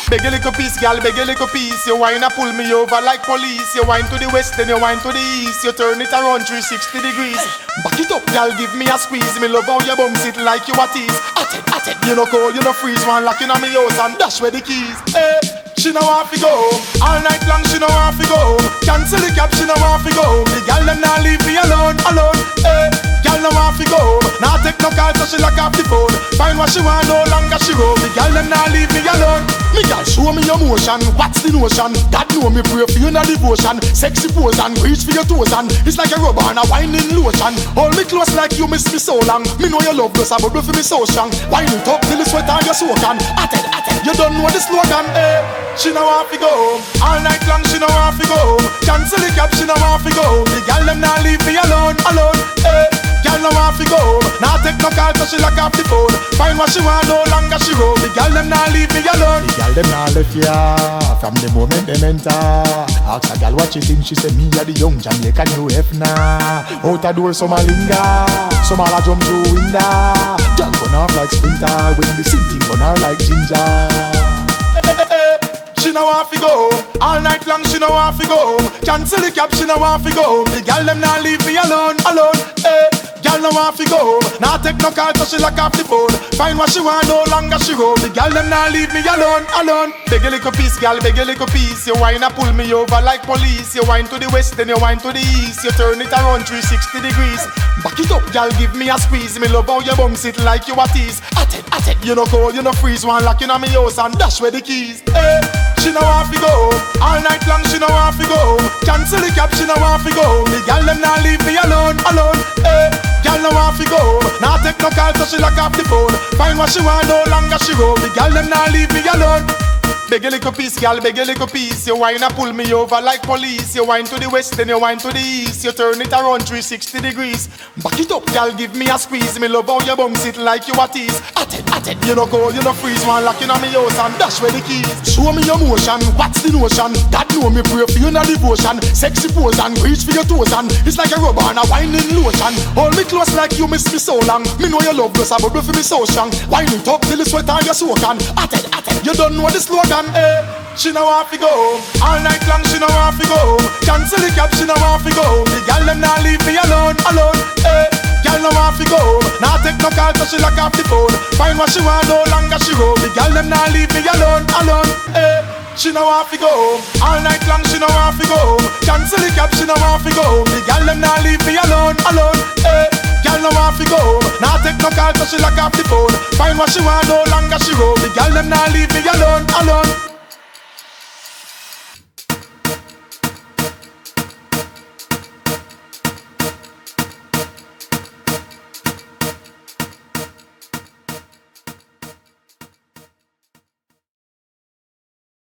Beg a little piece, gal, beg a little piece. You whine and pull me over like police. You whine to the west, then you whine to the east. You turn it around 360 degrees. Back it up, gal, give me a squeeze. Me love how you bounce it like you a tease. At it, you no cold, you no freeze. One lock in on me house and dash where the keys. Hey, she no want to go all night long. She no want to go. Cancel the cab, she no want to go. The gal them not leave me alone. Hey, gal no want to go. Now take no call, so she lock off the phone. Find what she want, no longer she roam. The gal them not leave me alone. Me gal show me your motion. What's the notion? God know me pray for you in a devotion. Sexy pose and reach for your toes and it's like a rubber and a winding lotion. Hold me close like you miss me so long. Me know your love does a bubble for me so strong. Wind it up till the sweat on your soak and at it. You don't know the slogan. Hey, she no want to go all night long. She no want to go. Cancel the cab. She no want to go. The gal them not leave me alone. Hey, gal no want to go. Now take no call, so she lock off the phone. Find what she want, no longer she roam. The gal them not leave me alone. The gal them not left ya from the moment them enter. Ask a gal what she think. She say me a the young Jamaican new Hefner. Out a door some a linger, some a jump through window. Gal burn off like sprinter when the singing burn her like ginger. She no want to go all night long. She no want to go. Cancel the cab. She no want to go. The gal them not leave me alone. Hey, gal no want to go. Now take no call, so she lock off the phone. Find what she want, no longer she roam. The gal them not leave me alone. Beg a little piece, gal, beg a little piece. You whine and pull me over like police. You whine to the west, then you whine to the east. You turn it around 360 degrees. Back it up, gal, give me a squeeze. Me love how you bounce it like you a tease. At it, you no cold, you no freeze. One lock in on me house and dash where the keys. Hey, she no want to go all night long. She no want to go. Cancel the cab. She no want to go. The gal them not leave me alone. Hey, gal no want to go. Now take no call, so she lock off the phone. Find what she want, no longer she roam. The gal them not leave me alone. Beg a little piece, gal, beg a little piece. You whine and pull me over like police. You whine to the west, then you whine to the east. You turn it around 360 degrees. Back it up, gal, give me a squeeze. Me love how you bounce it like you a tease. At it, you no cold, you no freeze. One lock in on me house and dash where the keys. Show me your motion, what's the notion? God know me pray for you in a devotion. Sexy pose and reach for your toes and it's like a rubber and a winding lotion. Hold me close like you miss me so long. Me know your love does a bubble for me so strong. Wind it up till the sweat on your soak and at it, you don't know the slogan. Hey, she no want to go all night long. She no want to go. Cancel the cab. She no want to go. The gal them not leave me alone. Hey, gal no want to go. Now take no call, so she lock off the phone. Find what she want, no longer she roam. The gal them not leave me alone. Hey, she no want to go all night long. She no want to go. Cancel the cab. She no want to go. The gal them not leave me alone. Hey, gal no want to go. Now take no call, so she lock off the phone. Find what she want, no longer she roam. The gal them not leave me alone.